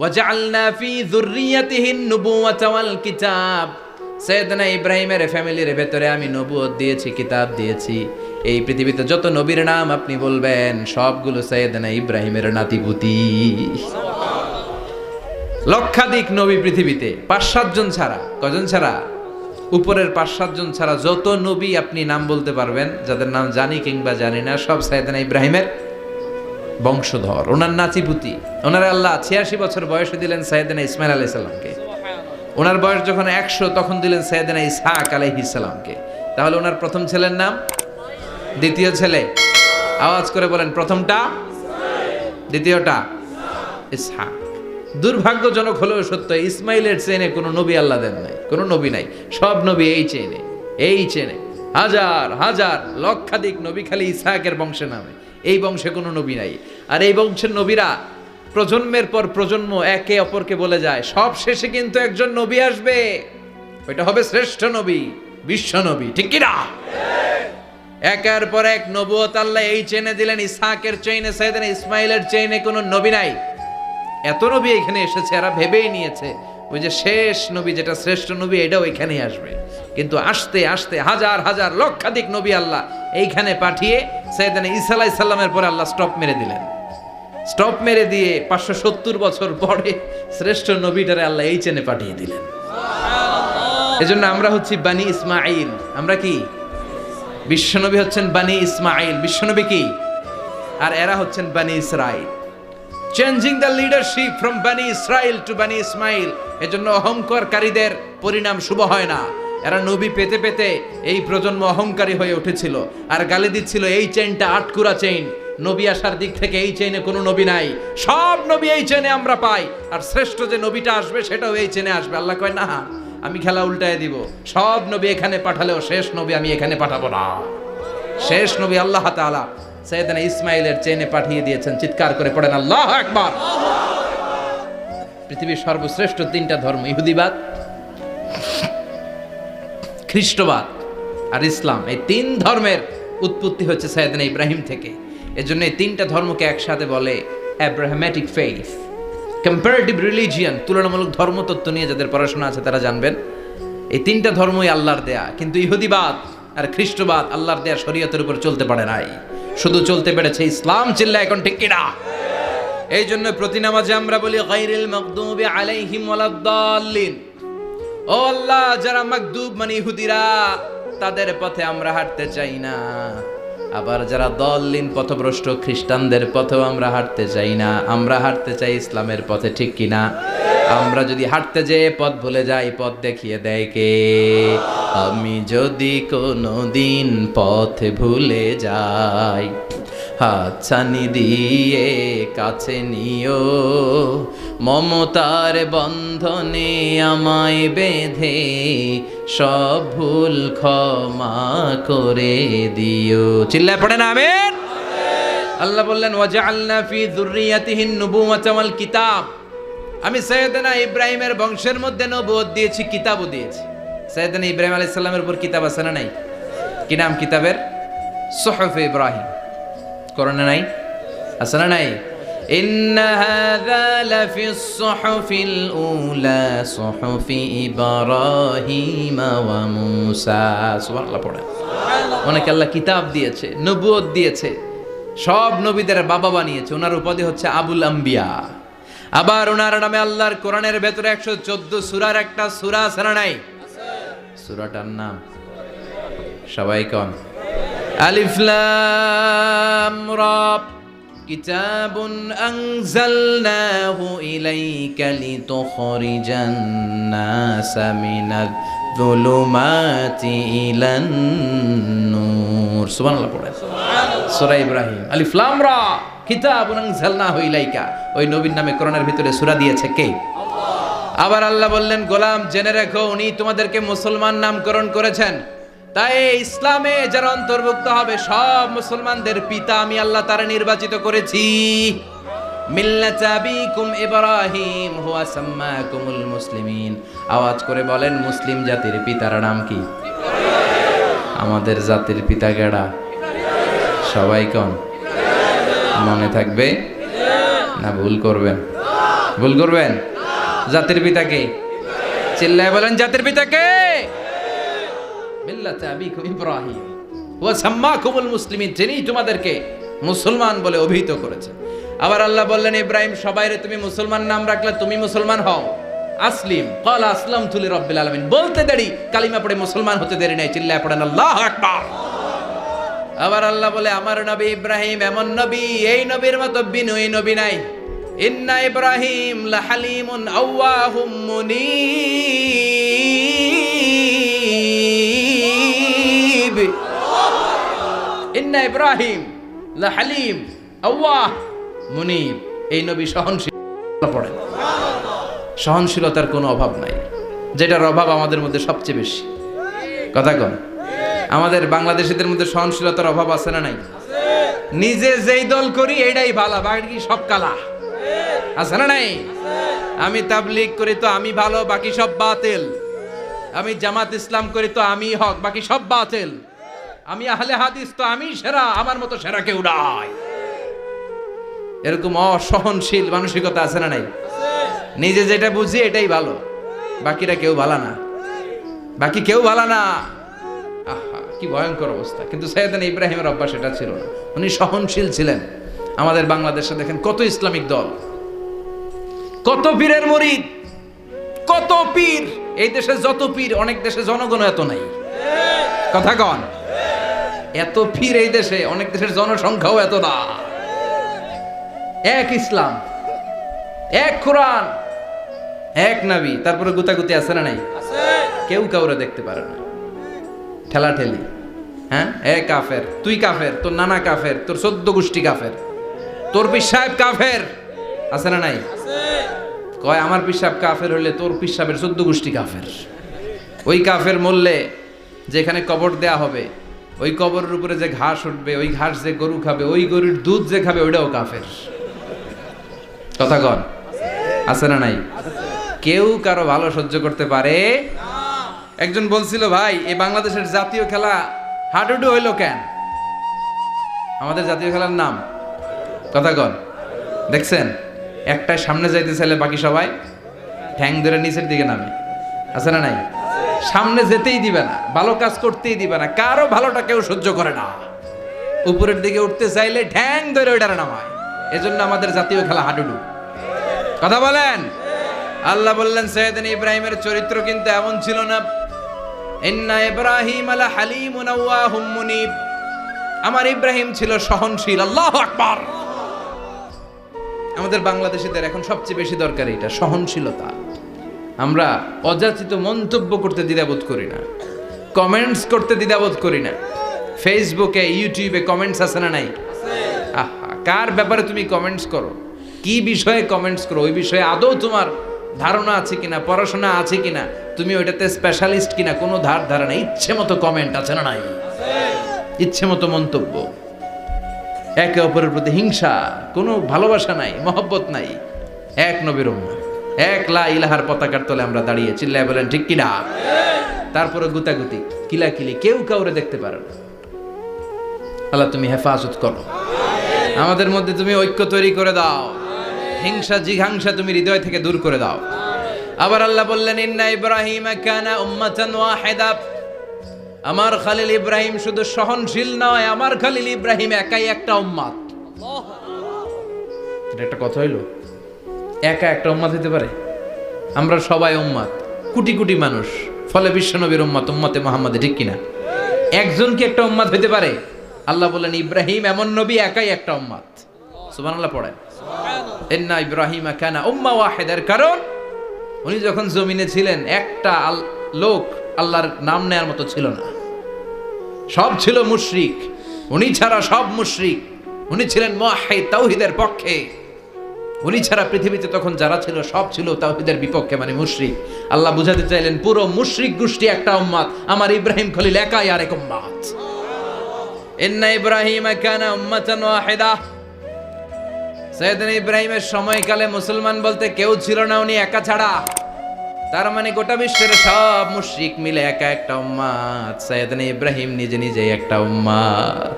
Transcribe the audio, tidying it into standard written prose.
ওয়াজআলনা ফি যুররিয়াতিহিন নুবুওয়াতা ওয়াল কিতাব। সাইয়েদনা ইব্রাহিমের ফ্যামিলির ভেতরে আমি নবুয়ত দিয়েছি, কিতাব দিয়েছি। এই পৃথিবীতে যত নবীর নাম আপনি বলবেন সবগুলো সাইয়েদনা ইব্রাহিমের নাতিপুতি। লক্ষাধিক নবী পৃথিবীতে, 5-7 জন ছাড়া। কজন ছাড়া? উপরের 5-7 জন ছাড়া যত নবী আপনি নাম বলতে পারবেন, যাদের নাম জানি কিংবা জানি না, সব সাইয়েদনা ইব্রাহিমের বংশধর, ওনার নাতিপুতি। ওনার আল্লাহ 86 বছর বয়সে দিলেন সাইয়েদনা ইসমাইল আলাইহিস সালামকে। ওনার বয়স যখন 100 তখন দিলেন সাইয়েদনা ইসহাক আলাইহিস সালামকে। তাহলে ওনার প্রথম ছেলের নাম? দ্বিতীয় ছেলে? আওয়াজ করে বলেন, প্রথমটা দ্বিতীয়টা ইসহাক। দুর্ভাগ্যজনক হলেও সত্য, ইসমাইলের চেনে কোনো নবী আল্লাহ দেন নাই, কোনো নবী নাই। সব নবী এই চেনে হাজার হাজার লক্ষাধিক নবী খালি ইসহাকের বংশে নামে। এই বংশে কোনো নবী নাই। আর এই বংশের নবীরা প্রজন্মের পর প্রজন্ম একে অপরকে বলে যায়, সব শেষে কিন্তু একজন নবী আসবে, ওইটা হবে শ্রেষ্ঠ নবী, বিশ্ব নবী। ঠিক কি না? একের পর এক নবুয়ত আল্লাহ এই চেনে দিলেন। ইসহাকের চেইনে, সাইয়েদনা ইসমাইলের চেইনে কোনো নবী নাই। এত নবী এখানে এসেছে, এরা ভেবেই নিয়েছে ওই যে শেষ নবী, যেটা শ্রেষ্ঠ নবী, এটাও এখানেই আসবে। কিন্তু আস্তে আস্তে হাজার হাজার লক্ষাধিক নবী আল্লাহ এইখানে পাঠিয়ে সাইয়েদনা ঈসা আলাইহিস সালামের পরে আল্লাহ স্টপ মেরে দিলেন। স্টপ মেরে দিয়ে 570 বছর পরে শ্রেষ্ঠ নবীটারে আল্লাহ এই চেনে পাঠিয়ে দিলেন। এজন্য আমরা হচ্ছি বানি ইসমাইল। আমরা কি? বিশ্বনবী হচ্ছেন বানি ইসমাইল। বিশ্বনবী কি? আর এরা হচ্ছেন বানি Israil. Changing the leadership from বানি ইসরাইল টু বানি ইসমাইল। এজন্য অহংকারীদের পরিণাম শুভ হয় না। এরা নবী পেতে পেতে এই প্রজন্ম অহংকারী হয়ে উঠেছিল আর গালি দিচ্ছিল এই চেইনটা আটকুরা চেইন, নবী আসার দিক থেকে এই চেইনে কোনো নবী নাই, সব নবী এই চেইনে আমরা পাই, আর শ্রেষ্ঠ যে নবীটা আসবে সেটাও এই চেইনে আসবে। আল্লাহ কয়, না, আমি খেলা উল্টায় দিব। সব নবী এখানে পাঠালেও শেষ নবী আমি এখানে পাঠাবো না। শেষ নবী আল্লাহ তাআলা সাইয়েদনা ইসমাইলের চেইনে পাঠিয়ে দিয়েছেন। চিৎকার করে পড়েন আল্লাহু আকবার। পৃথিবীর সর্বশ্রেষ্ঠ 3টা ধর্ম, ইহুদিবাদ, খ্রিস্টবাদ আর ইসলাম, এই 3 ধর্মের উৎপত্তি হচ্ছে সাইয়েদনা ইব্রাহিম থেকে। এজন্য এই 3টা ধর্মকে একসাথে বলে অ্যাব্রাহামেটিক ফেইথ, কম্পারেটিভ রিলিজিয়ন। তুলনামূলক ধর্মতত্ত্ব নিয়ে যাদের পড়াশোনা আছে তারা জানবেন এই 3টা ধর্মই আল্লাহর দেয়া। কিন্তু ইহুদিবাদ আর খ্রিস্টবাদ আল্লাহর দেয়া শরীয়তের উপর চলতে পারে নাই, শুধু চলতে পেরেছে ইসলাম। চিল্লা এখন ঠিক কিনা? এই জন্য প্রতি নামাজে আমরা বলি গায়রিল মাগদুবি আলাইহিম ওয়ালাদ-দাল্লিন। ও আল্লাহ, যারা মাগদুব মানে ইহুদিরা, তাদের পথে আমরা হাঁটতে চাই না। আবার যারা দল্লিন পথভ্রষ্ট খ্রিস্টানদের পথেও আমরা হাঁটতে চাই না। আমরা হাঁটতে চাই ইসলামের পথে। ঠিক কিনা? আমরা যদি হাঁটতে যেয়ে পথ ভুলে যাই, পথ দেখিয়ে দেয় কে? আমি যদি কোনো দিন পথ ভুলে যাই, হাতছানি দিয়ে কাছে নিও, মমতার বন্ধনে আমায় বেঁধে সব ভুল ক্ষমা করে দিও। চিল্লায় পড়েন আমিন। আল্লাহ বললেন, ওয়াজআলনা ফি যুররিয়াতিহিন নুবুওয়াতা ওয়াল কিতাব। আমি সাইয়েদনা ইব্রাহিমের বংশের মধ্যে নবুয়ত দিয়েছি, কিতাবও দিয়েছি। সাইয়েদনা ইব্রাহিম আলাইহিস সালামের উপর কিতাব আছে না নাই? কি নাম কিতাবের? সুহুফে ইব্রাহিম। কোরআনে নাই? আছে না নাই? ইন্না হাযা লাফিস সুহুফিল উলা সুহুফি ইব্রাহিম ওয়া মূসা। সুবহানাল্লাহ পড়েন। অনেকে আল্লাহ কিতাব দিয়েছে, নবুয়ত দিয়েছে, সব নবীদের বাবা বানিয়েছে। ওনার উপাধি হচ্ছে আবুল আম্বিয়া। আবার ওনার নামে আল্লাহর কোরআনের ভেতরে 114 সূরার একটা সূরা আছে না নাই? সূরাটার নাম সবাই কোন? আলিফ লাম রা। কিতাবুন আনজালনাহু ইলাইকা লিতুখরিজান নাসা মিনাজ যুলুমাতি ইলান নূর। সুবহানাল্লাহ পড়েন। সূরা ইব্রাহিম, আলিফ লাম রা, কিতাবুন আনজালনাহু ইলাইকা। ওই নবীর নামে কোরআনের ভিতরে সূরা দিয়েছে কে? আল্লাহ। আবার আল্লাহ বললেন, গোলাম জেনে রাখো, উনি তোমাদেরকে মুসলমান নামকরণ করেছেন। তাই ইসলামে যারা অন্তর্ভুক্ত হবে সব মুসলমানদের পিতা আমি আল্লাহ তারা নির্বাচিত করেছি। মিল্লাত আবিকুম ইব্রাহিম হুয়া সাম্মাকুমুল মুসলিমিন। আওয়াজ করে বলেন, মুসলিম জাতির পিতার নাম কি? আমাদের জাতির পিতা কেডা? সবাই কোন? মনে থাকবে না ভুল করবেন? ভুল করবেন? জাতির পিতাকে চিল্লায় বলেন, জাতির পিতাকে। মিল্লাতে আবিকুম ইব্রাহিম ওয়া সাম্মাকুমুল মুসলিমিন, যিনি তোমাদেরকে মুসলমান বলে অভিহিত করেছে। আবার আল্লাহ বললেন, ইব্রাহিম সবাইরে তুমি মুসলমান নাম রাখলে, তুমি মুসলমান হও। আসলিম ক্বালা আসলামতু লিরাব্বিল আলামিন, বলতে দেরি, কালিমা পড়ে মুসলমান হতে দেরি নাই, চিল্লায় পড়েন আল্লাহু আকবার। আবার আল্লাহ বলে, আমার নবী ইব্রাহিম এমন নবী, এই নবীর মতো বিনয়ী নবী নাই। ইন্না ইব্রাহিম লাহালিমুন আওয়াহুম মুনীব। ইন্না ইব্রাহিম লাহালিম আওয়াহ মুনীব, এই নবী সহনশীল। পড়েন, সহনশীলতার কোনো অভাব নাই, যেটার অভাব আমাদের মধ্যে সবচেয়ে বেশি। কথা কন, আমাদের বাংলাদেশিদের মধ্যে সহনশীলতার অভাব আছে না নাই? নিজে যেই দল করি এটাই ভালো, বাকি সব কালা, আছে না নাই? আমি তাবলীগ করি তো আমি ভালো, বাকি সব বাতিল। আমি জামাত ইসলাম করি তো আমি হক, বাকি সব বাতিল। আমি আহলে হাদিস তো আমি সেরা, আমার মতো সেরা কেউ নাই। এরকম অসহনশীল মানসিকতা আছে না নাই? নিজে যেটা বুঝি এটাই ভালো, বাকিরা কেউ ভালো না, বাকি কেউ ভালো না। আহা, কি ভয়ঙ্কর অবস্থা। কিন্তু সাইয়েদনা ইব্রাহিমের অভ্যাস এটা ছিল না, উনি সহনশীল ছিলেন। আমাদের বাংলাদেশে দেখেন কত ইসলামিক দল, কত পীরের মুরিদ, কত পীর। এই দেশে যত পীর, অনেক দেশে জনগণ এত নাই। কথা কন, এত পীর এই দেশে, অনেক দেশের জনসংখ্যাও এত না। এক ইসলাম, এক কোরআন, এক নবী, তারপরে গুতাগুতি আছে না নাই? কেউ কাউরে দেখতে পারে না, ঠেলা ঠেলি। হ্যাঁ, এ কাফের, তুই কাফের, তোর নানা কাফের, তোর 14 গোষ্ঠী কাফের, তোর পীর সাহেব কাফের, আছে না নাই? কয় আমার পীর সাহেব কাফের হলে তোর পীর সাহেবের 14 গোষ্ঠী কাফের। ওই কাফের মরলে যেখানে কবর দেয়া হবে, ওই কবরের উপরে যে ঘাস উঠবে, ওই ঘাস যে গরু খাবে, ওই গরুর দুধ যে খাবে, ওইটাও কাফের। কথা কন, আছে না নাই? কেউ কারো ভালো সহ্য করতে পারে। একজন বলছিল, ভাই এই বাংলাদেশের জাতীয় খেলা হাডুডু হইলো কেন? আমাদের জাতীয় খেলার নাম, কথা কন, দেখছেন? একটাই সামনে যাইতে চাইলে বাকি সবাই ঠ্যাং ধরে নিচের দিকে নামে, আছে না নাই? সামনে যেতেই দিবে না, ভালো কাজ করতেই দিবে না, কারো ভালোটা কেউ সহ্য করে না। উপরের দিকে উঠতে চাইলে ঠ্যাং ধরে ওইটারে নামায়। এজন্য আমাদের জাতীয় খেলা হাডুডু। কথা বলেন। আল্লাহ বললেন, সাইয়েদনা ইব্রাহিমের চরিত্র কিন্তু এমন ছিল না। ইন্না ইব্রাহিম লা হালিমুন আওয়াহুম মুনীব, আমার ইব্রাহিম ছিল সহনশীল। আল্লাহু আকবার। আমাদের বাংলাদেশীদের এখন সবচেয়ে বেশি দরকার এটা, সহনশীলতা। আমরা অযাচিত মন্তব্য করতে দ্বিধাবোধ করি না, কমেন্টস করতে দ্বিধাবোধ করি না। ফেসবুকে, ইউটিউবে কমেন্টস আছে না নাই? আহা, কার ব্যাপারে তুমি কমেন্টস করো, কি বিষয়ে কমেন্টস করো, ওই বিষয়ে আদৌ তোমার ধারণা আছে কিনা, পড়াশোনা আছে কিনা, তুমি ওইটাতে স্পেশালিস্ট কিনা, কোনো ধারণা। ইচ্ছে মতো কমেন্ট আছে না নাই? ইচ্ছে মতো মন্তব্য, একে অপরের প্রতি হিংসা, কোনো ভালোবাসা নাই, মহব্বত নাই। এক নবীর উম্মত, এক লা ইলাহার পতাকার তলে আমরা দাঁড়িয়ে, চিল্লায় বলেন ঠিক কিনা? তারপরে গুতাগুতি, কিলাকিলি, কেউ কাউরে দেখতে পারে না। আল্লাহ তুমি হেফাজত করো, আমাদের মধ্যে তুমি ঐক্য তৈরি করে দাও, হিংসা জিঘাংসা তুমি হৃদয় থেকে দূর করে দাও। আবার আল্লাহ বললেন, ইন্না ইব্রাহিম কানা উম্মাতান ওয়াহিদা, আমার খলিল ইব্রাহিম শুধু সহনশীল নয়, আমার খলিল ইব্রাহিম একাই একটা উম্মত। এটা একটা কথা হইলো, একা একটা উম্মত হতে পারে? আমরা সবাই উম্মত, কোটি কোটি মানুষ, ফলে বিশ্বনবীর উম্মত, উম্মতে মুহাম্মাদে, ঠিক কিনা? একজন কি একটা উম্মত হতে পারে? আল্লাহ বললেন, ইব্রাহিম এমন নবী, একাই একটা উম্মত। সুবহানাল্লাহ পড়েন। ইন্না ইব্রাহিম কানা উম্মাহ ওয়াহিদার, কারণ উনি যখন জমিনে ছিলেন একটা লোক আল্লাহর নাম নেয়ার মতো ছিল না, সব ছিল মুশরিক। উনি ছাড়া সব মুশরিক। উনি ছিলেন মুওয়াহহিদ, তাওহীদের পক্ষে। উনি ছাড়া পৃথিবীতে তখন যারা ছিল সব ছিল তাওহীদের বিপক্ষে, মানে মুশরিক। আল্লাহ বুঝাতে চাইলেন, পুরো মুশরিক গোষ্ঠী একটা উম্মত, আমার ইব্রাহিম খলিল একাই আরেক উম্মত। ইন্না ইব্রাহিম কানা উম্মাতান ওয়াহিদা, সাইয়েদনা ইব্রাহিমের সময়কালে মুসলমান বলতে কেউ ছিল না, উনি একা ছাড়া। তার মানে গোটা বিশ্বের সব মুশরিক মিলে একা একটা উম্মত, সাইয়েদনা ইব্রাহিম নিজে নিজে একটা উম্মত।